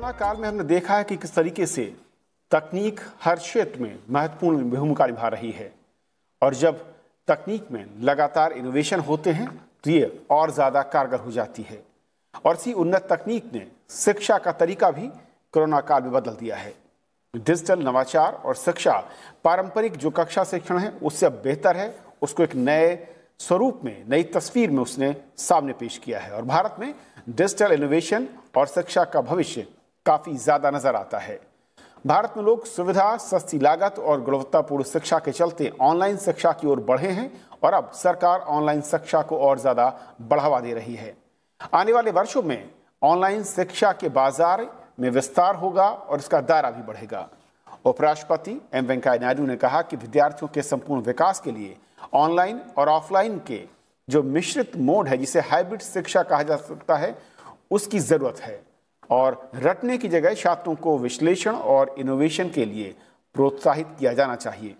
Corona काल में हमने देखा है कि किस तरीके से तकनीक हर क्षेत्र में महत्वपूर्ण भूमिका निभा रही है और जब तकनीक में लगातार इनोवेशन होते हैं तो ये और ज़्यादा कारगर हो जाती है। और इसी उन्नत तकनीक ने शिक्षा का तरीका भी कोरोना काल में बदल दिया है। डिजिटल नवाचार और शिक्षा पारंपरिक जो कक्षा शिक्षण है उससे अब बेहतर है, उसको एक नए स्वरूप में, नई तस्वीर में उसने सामने पेश किया है। और भारत में डिजिटल इनोवेशन और शिक्षा का भविष्य काफ़ी ज़्यादा नजर आता है। भारत में लोग सुविधा, सस्ती लागत और गुणवत्तापूर्ण शिक्षा के चलते ऑनलाइन शिक्षा की ओर बढ़े हैं और अब सरकार ऑनलाइन शिक्षा को और ज़्यादा बढ़ावा दे रही है। आने वाले वर्षों में ऑनलाइन शिक्षा के बाजार में विस्तार होगा और इसका दायरा भी बढ़ेगा। उपराष्ट्रपति एम वेंकैया नायडू ने कहा कि विद्यार्थियों के संपूर्ण विकास के लिए ऑनलाइन और ऑफलाइन के जो मिश्रित मोड है, जिसे हाइब्रिड शिक्षा कहा जा सकता है, उसकी ज़रूरत है और रटने की जगह छात्रों को विश्लेषण और इनोवेशन के लिए प्रोत्साहित किया जाना चाहिए।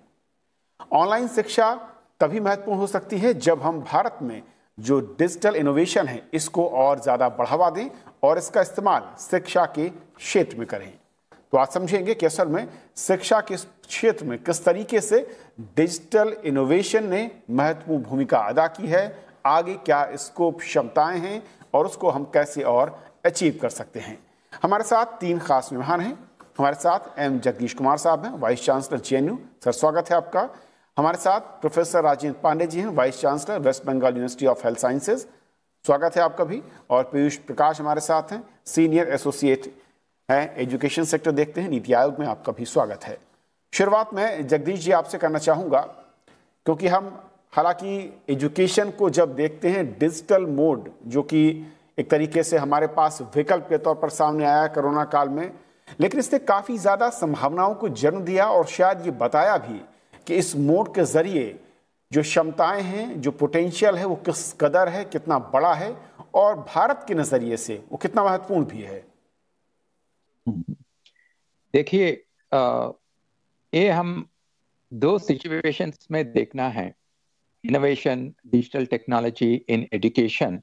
ऑनलाइन शिक्षा तभी महत्वपूर्ण हो सकती है जब हम भारत में जो डिजिटल इनोवेशन है इसको और ज़्यादा बढ़ावा दें और इसका इस्तेमाल शिक्षा के क्षेत्र में करें। तो आज समझेंगे कि असल में शिक्षा के क्षेत्र में किस तरीके से डिजिटल इनोवेशन ने महत्वपूर्ण भूमिका अदा की है, आगे क्या स्कोप, क्षमताएं हैं और उसको हम कैसे और अचीव कर सकते हैं। हमारे साथ तीन खास मेहमान हैं। हमारे साथ एम जगदीश कुमार साहब हैं, वाइस चांसलर जेएनयू। सर, स्वागत है आपका। हमारे साथ प्रोफेसर राजेंद्र पांडे जी हैं, vice chancellor West Bengal university of health sciences. स्वागत है आपका भी। और पीयूष प्रकाश हमारे साथ हैं, सीनियर एसोसिएट हैं, एजुकेशन सेक्टर देखते हैं, नीति आयोग में। आपका भी स्वागत है। शुरुआत में जगदीश जी आपसे करना चाहूँगा, क्योंकि हम हालांकि एजुकेशन को जब देखते हैं डिजिटल मोड, जो कि एक तरीके से हमारे पास विकल्प के तौर पर सामने आया कोरोना काल में, लेकिन इसने काफ़ी ज़्यादा संभावनाओं को जन्म दिया और शायद ये बताया भी कि इस मोड के ज़रिए जो क्षमताएं हैं, जो पोटेंशियल है, वो किस कदर है, कितना बड़ा है और भारत के नज़रिए से वो कितना महत्वपूर्ण भी है। देखिए, ये हम दो सिचुएशंस में देखना है, innovation, digital technology in education.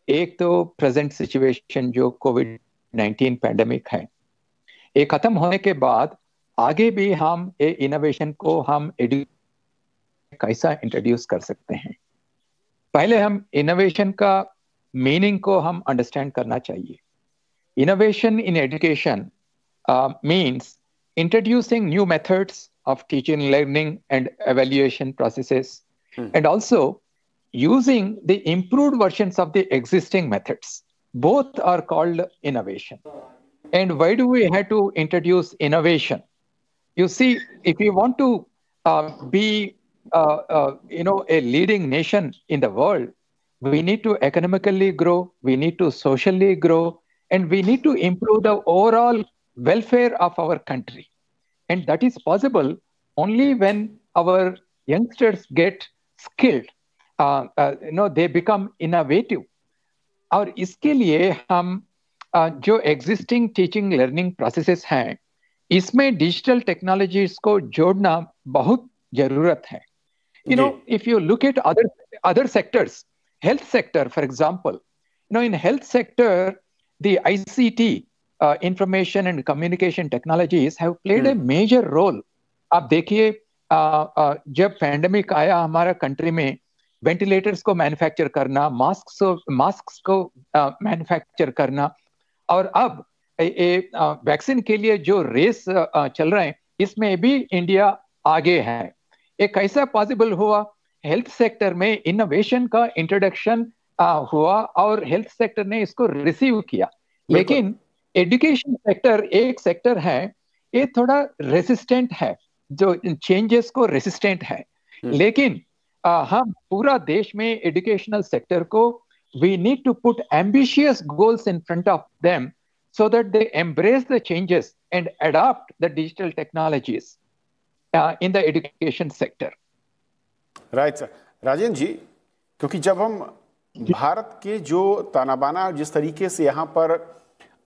एक तो प्रेजेंट सिचुएशन जो कोविड-19 पैंडेमिक है, ये खत्म होने के बाद आगे भी हम ये इनोवेशन को हम कैसा इंट्रोड्यूस कर सकते हैं। पहले हम इनोवेशन का मीनिंग को हम अंडरस्टैंड करना चाहिए। Innovation in education means introducing new methods of teaching, learning, and evaluation processes, and also using the improved versions of the existing methods. Both are called innovation. And why do we have to introduce innovation? You see, if you want to be a leading nation in the world, we need to economically grow, we need to socially grow, and we need to improve the overall welfare of our country. And that is possible only when our youngsters get skilled, they become innovative. और इसके लिए हम जो existing teaching learning processes हैं, इसमें digital technologies को जोड़ना बहुत जरूरत है। If you look at other sectors, health sector, for example, in health sector, the ICT, information and communication technologies have played a major role. आप देखिए, जब पैंडेमिक आया हमारा कंट्री में, वेंटिलेटर्स को मैन्युफैक्चर करना, मास्क को मैन्युफैक्चर करना, और अब वैक्सीन के लिए जो रेस चल रहे हैं, इसमें भी इंडिया आगे है। ये कैसा पॉसिबल हुआ? हेल्थ सेक्टर में इनोवेशन का इंट्रोडक्शन हुआ और हेल्थ सेक्टर ने इसको रिसीव किया। लेकिन एजुकेशन सेक्टर एक सेक्टर है, ये थोड़ा रेसिस्टेंट है, जो चेंजेस को रेसिस्टेंट है। लेकिन हम पूरा देश में एजुकेशनल सेक्टर को we need to put ambitious goals in front of them so that they embrace the changes and adopt the digital technologies in the education sector. Right sir. Rajendra ji, क्योंकि जब हम भारत के जो तानाबाना जिस तरीके से यहाँ पर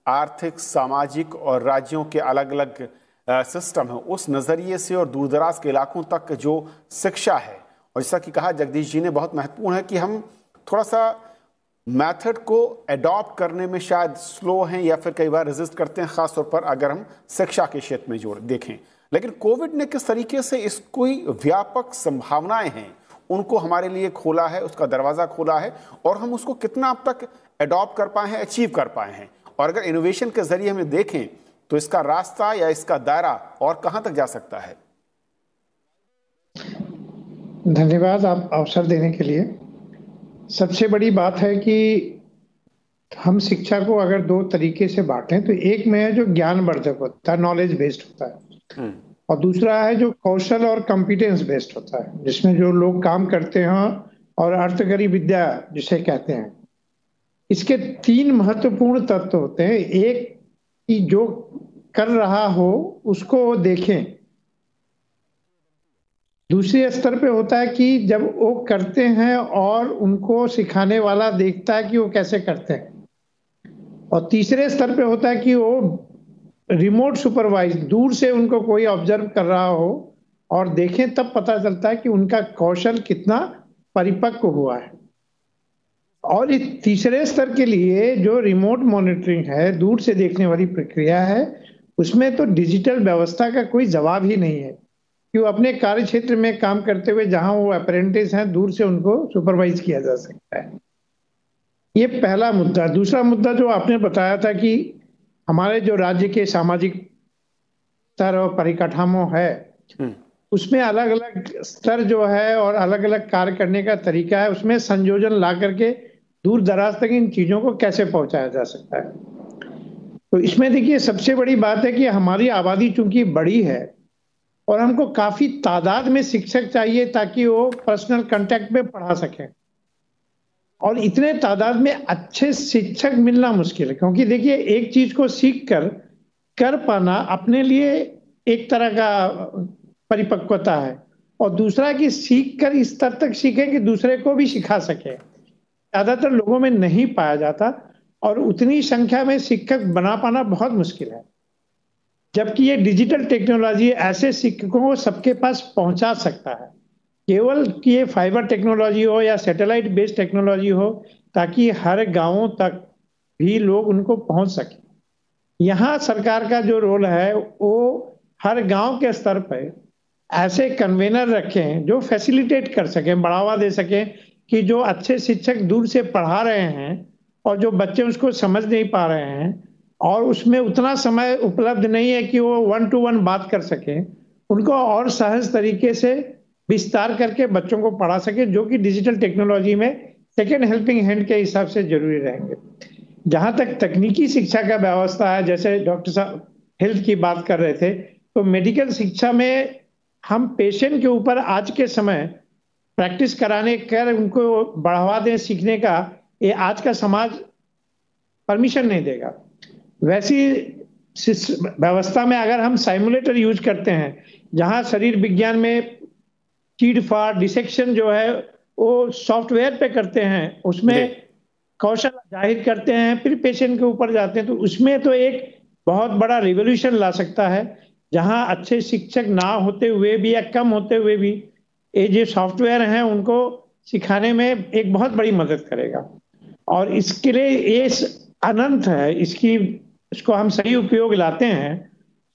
आर्थिक, सामाजिक और राज्यों के अलग अलग सिस्टम है, उस नज़रिए से और दूरदराज के इलाकों तक जो शिक्षा है, और जैसा कि कहा जगदीश जी ने, बहुत महत्वपूर्ण है कि हम थोड़ा सा मेथड को अडॉप्ट करने में शायद स्लो हैं या फिर कई बार रेजिस्ट करते हैं, खासतौर पर अगर हम शिक्षा के क्षेत्र में जोड़ देखें। लेकिन कोविड ने किस तरीके से इस कोई व्यापक संभावनाएं हैं उनको हमारे लिए खोला है, उसका दरवाज़ा खोला है, और हम उसको कितना अब तक अडॉप्ट कर पाए हैं, अचीव कर पाए हैं। और अगर इनोवेशन के जरिए हमें देखें तो इसका रास्ता या इसका दायरा और कहां तक जा सकता है। धन्यवाद आप अवसर देने के लिए। सबसे बड़ी बात है कि हम शिक्षा को अगर दो तरीके से बांटें तो एक में है जो ज्ञानवर्धक होता है, नॉलेज बेस्ड होता है, और दूसरा है जो कौशल और कॉम्पिटेंस बेस्ड होता है, जिसमें जो लोग काम करते हैं और अर्थकरी विद्या जिसे कहते हैं। इसके तीन महत्वपूर्ण तत्व होते हैं। एक कि जो कर रहा हो उसको देखें, दूसरे स्तर पे होता है कि जब वो करते हैं और उनको सिखाने वाला देखता है कि वो कैसे करते हैं, और तीसरे स्तर पे होता है कि वो रिमोट सुपरवाइज, दूर से उनको कोई ऑब्जर्व कर रहा हो और देखें, तब पता चलता है कि उनका कौशल कितना परिपक्व हुआ है। और इस तीसरे स्तर के लिए जो रिमोट मॉनिटरिंग है, दूर से देखने वाली प्रक्रिया है, उसमें तो डिजिटल व्यवस्था का कोई जवाब ही नहीं है कि वो अपने कार्य क्षेत्र में काम करते हुए जहां वो अप्रेंटिस हैं, दूर से उनको सुपरवाइज किया जा सकता है। ये पहला मुद्दा। दूसरा मुद्दा जो आपने बताया था कि हमारे जो राज्य के सामाजिक स्तर और परिकाठामों है, उसमें अलग अलग स्तर जो है और अलग अलग कार्य करने का तरीका है, उसमें संयोजन ला करके दूर दराज तक इन चीजों को कैसे पहुंचाया जा सकता है। तो इसमें देखिए सबसे बड़ी बात है कि हमारी आबादी चूंकि बड़ी है और हमको काफी तादाद में शिक्षक चाहिए ताकि वो पर्सनल कांटेक्ट में पढ़ा सकें, और इतने तादाद में अच्छे शिक्षक मिलना मुश्किल है। क्योंकि देखिए एक चीज को सीख कर पाना अपने लिए एक तरह का परिपक्वता है, और दूसरा कि सीख कर इस स्तर तक सीखें कि दूसरे को भी सिखा सके, ज्यादातर लोगों में नहीं पाया जाता, और उतनी संख्या में शिक्षक बना पाना बहुत मुश्किल है। जबकि ये डिजिटल टेक्नोलॉजी ऐसे शिक्षकों को सबके पास पहुंचा सकता है, केवल कि ये फाइबर टेक्नोलॉजी हो या सैटेलाइट बेस्ड टेक्नोलॉजी हो, ताकि हर गांवों तक भी लोग उनको पहुंच सके। यहाँ सरकार का जो रोल है वो हर गांव के स्तर पर ऐसे कन्वेनर रखें जो फैसिलिटेट कर सकें, बढ़ावा दे सकें कि जो अच्छे शिक्षक दूर से पढ़ा रहे हैं और जो बच्चे उसको समझ नहीं पा रहे हैं और उसमें उतना समय उपलब्ध नहीं है कि वो 1 to 1 बात कर सकें, उनको और सहज तरीके से विस्तार करके बच्चों को पढ़ा सके, जो कि डिजिटल टेक्नोलॉजी में सेकेंड हेल्पिंग हैंड के हिसाब से जरूरी रहेंगे। जहां तक तकनीकी शिक्षा का व्यवस्था है, जैसे डॉक्टर साहब हेल्थ की बात कर रहे थे, तो मेडिकल शिक्षा में हम पेशेंट के ऊपर आज के समय प्रैक्टिस कराने कर उनको बढ़ावा दें सीखने का, ये आज का समाज परमिशन नहीं देगा। वैसी व्यवस्था में अगर हम साइमुलेटर यूज करते हैं, जहां शरीर विज्ञान में चीड़ फाड़ डिसेक्शन जो है वो सॉफ्टवेयर पे करते हैं, उसमें कौशल जाहिर करते हैं, फिर पेशेंट के ऊपर जाते हैं, तो उसमें तो एक बहुत बड़ा रिवोल्यूशन ला सकता है, जहां अच्छे शिक्षक ना होते हुए भी या कम होते हुए भी ये जो सॉफ्टवेयर हैं उनको सिखाने में एक बहुत बड़ी मदद करेगा। और इसके लिए ये अनंत है, इसको हम सही उपयोग लाते हैं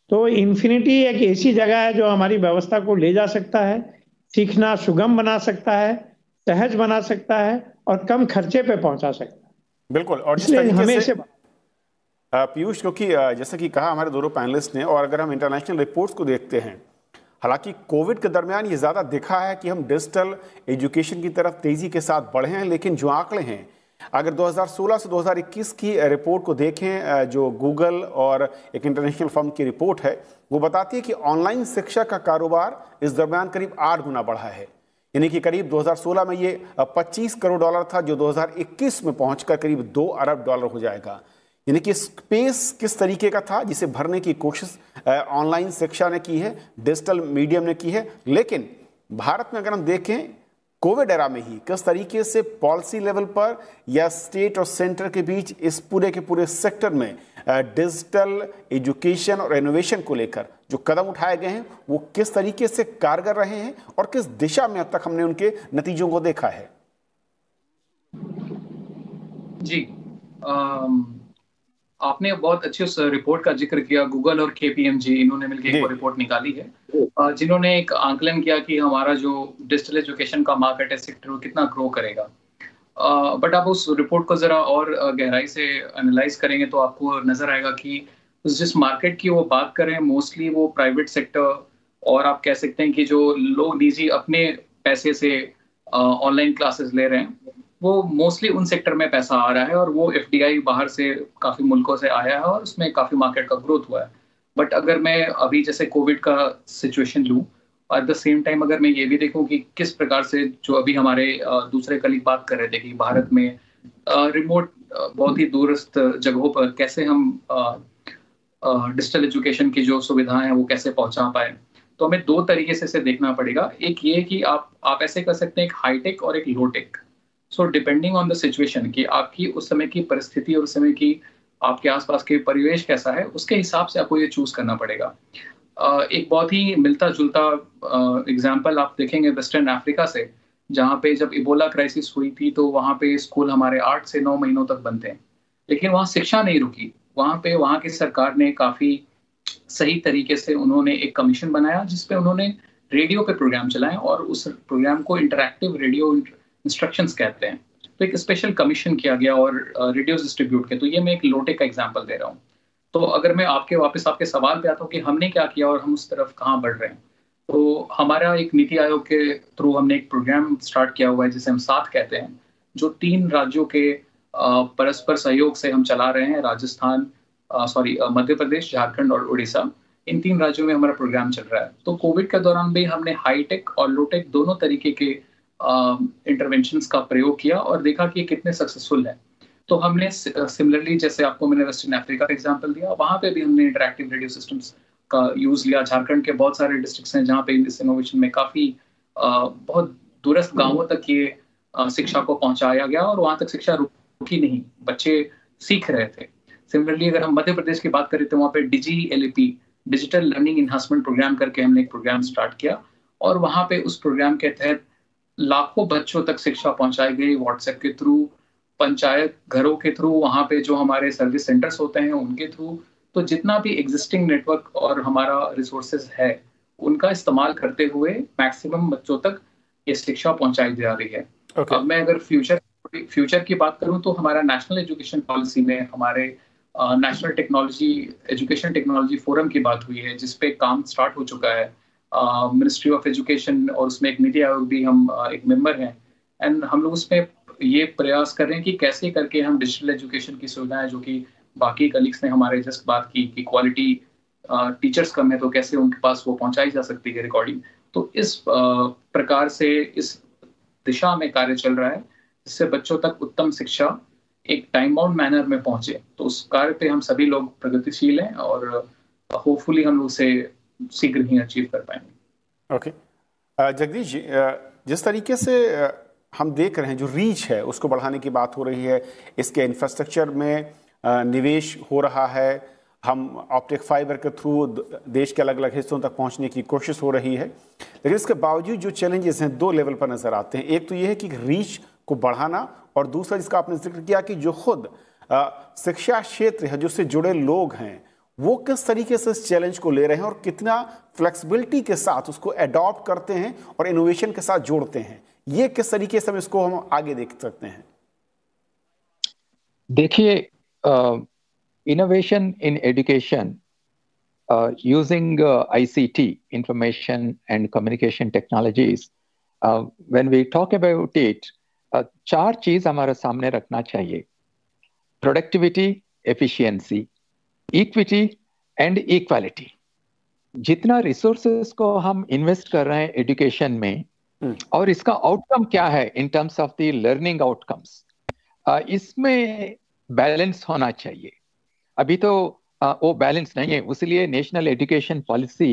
तो इन्फिनिटी एक ऐसी जगह है जो हमारी व्यवस्था को ले जा सकता है, सीखना सुगम बना सकता है, सहज बना सकता है और कम खर्चे पे पहुंचा सकता है। बिल्कुल। और जिस तरीके से पीयूष, क्योंकि जैसा कि कहा हमारे दोनों पैनलिस्ट ने, और अगर हम इंटरनेशनल रिपोर्ट्स को देखते हैं, हालांकि कोविड के दरमियान ये ज़्यादा दिखा है कि हम डिजिटल एजुकेशन की तरफ तेज़ी के साथ बढ़े हैं, लेकिन जो आंकड़े हैं, अगर 2016 से 2021 की रिपोर्ट को देखें, जो गूगल और एक इंटरनेशनल फर्म की रिपोर्ट है, वो बताती है कि ऑनलाइन शिक्षा का कारोबार इस दरमियान करीब 8 गुना बढ़ा है। यानी कि करीब 2016 में ये 25 करोड़ डॉलर था, जो 2021 में पहुंचकर करीब 2 अरब डॉलर हो जाएगा। यानी कि स्पेस किस तरीके का था जिसे भरने की कोशिश ऑनलाइन शिक्षा ने की है, डिजिटल मीडियम ने की है। लेकिन भारत में अगर हम देखें कोविड एरा में ही किस तरीके से पॉलिसी लेवल पर या स्टेट और सेंटर के बीच इस पूरे के पूरे सेक्टर में डिजिटल एजुकेशन और इनोवेशन को लेकर जो कदम उठाए गए हैं वो किस तरीके से कारगर रहे हैं और किस दिशा में अब तक हमने उनके नतीजों को देखा है। जी, आपने बहुत अच्छी उस रिपोर्ट का जिक्र किया। गूगल और KPMG इन्होंने मिलकर एक रिपोर्ट निकाली है, जिन्होंने एक आंकलन किया कि हमारा जो डिजिटल एजुकेशन का मार्केट है, सेक्टर, वो कितना ग्रो करेगा। बट आप उस रिपोर्ट को जरा और गहराई से एनालाइज करेंगे तो आपको नजर आएगा कि जिस मार्केट की वो बात करें, मोस्टली वो प्राइवेट सेक्टर, और आप कह सकते हैं कि जो लोग निजी अपने पैसे से ऑनलाइन क्लासेस ले रहे हैं, वो मोस्टली उन सेक्टर में पैसा आ रहा है, और वो FDI बाहर से काफी मुल्कों से आया है और उसमें काफी मार्केट का ग्रोथ हुआ है। बट अगर मैं अभी जैसे कोविड का सिचुएशन लूँ, एट द सेम टाइम अगर मैं ये भी देखूं कि किस प्रकार से जो अभी हमारे दूसरे कलीग बात कर रहे थे कि भारत में रिमोट बहुत ही दूरस्थ जगहों पर कैसे हम डिजिटल एजुकेशन की जो सुविधाएं हैं वो कैसे पहुंचा पाए, तो हमें दो तरीके से इसे देखना पड़ेगा। एक ये कि आप ऐसे कर सकते हैं, एक हाईटेक और एक low tech. So depending on the situation कि आपकी उस समय की परिस्थिति और उस समय की आपके आसपास के परिवेश कैसा है, उसके हिसाब से आपको ये चूज करना पड़ेगा। एक बहुत ही मिलता जुलता एग्जाम्पल आप देखेंगे वेस्टर्न अफ्रीका से, जहाँ पे जब इबोला क्राइसिस हुई थी तो वहाँ पे स्कूल हमारे 8 से 9 महीनों तक बंद थे, लेकिन वहाँ शिक्षा नहीं रुकी। वहाँ पे वहाँ की सरकार ने काफी सही तरीके से उन्होंने एक कमीशन बनाया जिसपे उन्होंने रेडियो पे प्रोग्राम चलाए, और उस प्रोग्राम को इंटरैक्टिव रेडियो इंस्ट्रक्शंस कहते हैं। तो एक स्पेशल कमीशन किया गया और रेडियोस डिस्ट्रीब्यूट के। तो ये मैं एक लोटेक का एग्जांपल दे रहा हूँ। तो अगर मैं वापस आपके सवाल पे आता हूँ कि हमने क्या किया और हम उस तरफ कहाँ बढ़ रहे हैं, तो हमारा एक नीति आयोग के थ्रू हमने एक प्रोग्राम स्टार्ट किया हुआ है जिसे हम साथ कहते हैं, जो 3 राज्यों के परस्पर सहयोग से हम चला रहे हैं। राजस्थान, मध्य प्रदेश, झारखंड और उड़ीसा, इन 3 राज्यों में हमारा प्रोग्राम चल रहा है। तो कोविड के दौरान भी हमने हाईटेक और लोटेक दोनों तरीके के इंटरवेंशंस का प्रयोग किया और देखा कि कितने सक्सेसफुल है। तो हमने सिमिलरली, जैसे आपको मैंने वेस्टर्न अफ्रीका का एग्जांपल दिया, वहां पे भी हमने इंटरैक्टिव रेडियो सिस्टम्स का यूज लिया। झारखंड के बहुत सारे डिस्ट्रिक्ट्स हैं जहाँ पे इस इनोवेशन में काफी बहुत दूरस्थ गांवों तक ये शिक्षा को पहुंचाया गया, और वहां तक शिक्षा रुकी नहीं, बच्चे सीख रहे थे। सिमिलरली अगर हम मध्य प्रदेश की बात करें तो वहाँ पे DGLEP, digital learning enhancement programme करके हमने एक प्रोग्राम स्टार्ट किया, और वहाँ पे उस प्रोग्राम के तहत लाखों बच्चों तक शिक्षा पहुंचाई गई, व्हाट्सएप के थ्रू, पंचायत घरों के थ्रू, वहाँ पे जो हमारे सर्विस सेंटर्स होते हैं उनके थ्रू। तो जितना भी एग्जिस्टिंग नेटवर्क और हमारा रिसोर्सेज है उनका इस्तेमाल करते हुए मैक्सिमम बच्चों तक ये शिक्षा पहुंचाई जा रही है। अब मैं अगर फ्यूचर की बात करूं तो हमारा नेशनल एजुकेशन पॉलिसी में हमारे नेशनल एजुकेशन टेक्नोलॉजी फोरम की बात हुई है, जिसपे काम स्टार्ट हो चुका है। मिनिस्ट्री ऑफ एजुकेशन, और उसमें एक नीति आयोग भी हम एक मेंबर हैं, एंड हम लोग उसमें ये प्रयास कर रहे हैं कि कैसे करके हम डिजिटल एजुकेशन की सुविधाएं, जो कि बाकी कलीग्स ने हमारे जस्ट बात की कि क्वालिटी टीचर्स कम है, तो कैसे उनके पास वो पहुंचाई जा सकती है रिकॉर्डिंग। तो इस प्रकार से इस दिशा में कार्य चल रहा है जिससे बच्चों तक उत्तम शिक्षा एक टाइम बाउंड मैनर में पहुंचे। तो उस कार्य पे हम सभी लोग प्रगतिशील हैं और होपफुली हम लोग उसे शीघ्र ही अचीव कर पाएंगे। ओके, जगदीश जी, जिस तरीके से हम देख रहे हैं जो रीच है उसको बढ़ाने की बात हो रही है, इसके इंफ्रास्ट्रक्चर में निवेश हो रहा है, हम ऑप्टिक फाइबर के थ्रू देश के अलग अलग हिस्सों तक पहुंचने की कोशिश हो रही है, लेकिन इसके बावजूद जो चैलेंजेस हैं 2 लेवल पर नजर आते हैं। एक तो ये है कि रीच को बढ़ाना, और दूसरा जिसका आपने जिक्र किया कि जो खुद शिक्षा क्षेत्र है, जो उससे जुड़े लोग हैं, वो किस तरीके से इस चैलेंज को ले रहे हैं और कितना फ्लेक्सिबिलिटी के साथ उसको एडॉप्ट करते हैं और इनोवेशन के साथ जोड़ते हैं। ये किस तरीके से हम इसको आगे देख सकते हैं? देखिए, innovation in education using ICT, information and communication technologies, when we talk about it, 4 चीज हमारे सामने रखना चाहिए: productivity, efficiency, equity and equality. जितना रिसोर्सेस को हम इन्वेस्ट कर रहे हैं एजुकेशन में, और इसका आउटकम क्या है in terms of the learning outcomes, इसमें बैलेंस होना चाहिए। अभी तो वो बैलेंस नहीं है, इसलिए national education policy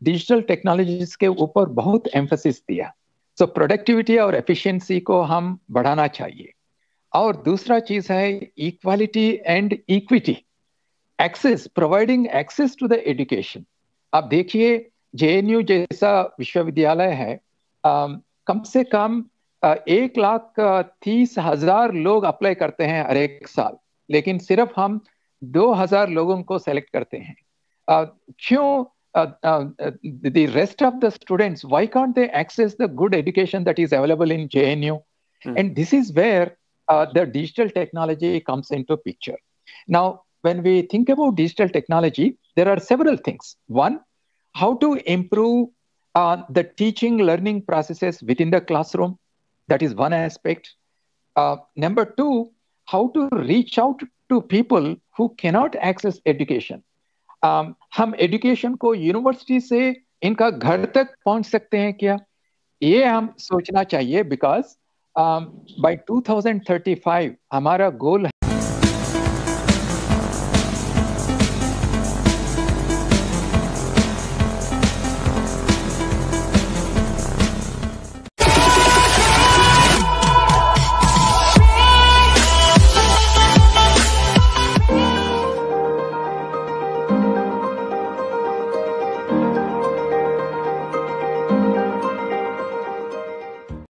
digital technologies के ऊपर बहुत एम्फेसिस दिया। सो प्रोडक्टिविटी और एफिशिएंसी को हम बढ़ाना चाहिए। और दूसरा चीज है equality and equity, access, providing access to the education. आप देखिए, JNU जैसा विश्वविद्यालय है, कम से कम 1,30,000 लोग अप्लाई करते हैं हर एक साल, लेकिन सिर्फ हम 2,000 लोगों को सेलेक्ट करते हैं। क्यों? The rest of the students, why can't they access the good education that is available in JNU? And this is where the digital technology comes into picture. Now, when we think about digital technology, there are several things. One, how to improve the teaching learning processes within the classroom. That is one aspect. Number two, how to reach out to people who cannot access education. हम education को university से इनका घर तक पहुंच सकते हैं क्या? ये हम सोचना चाहिए, बिकॉज बाय 2035 हमारा गोल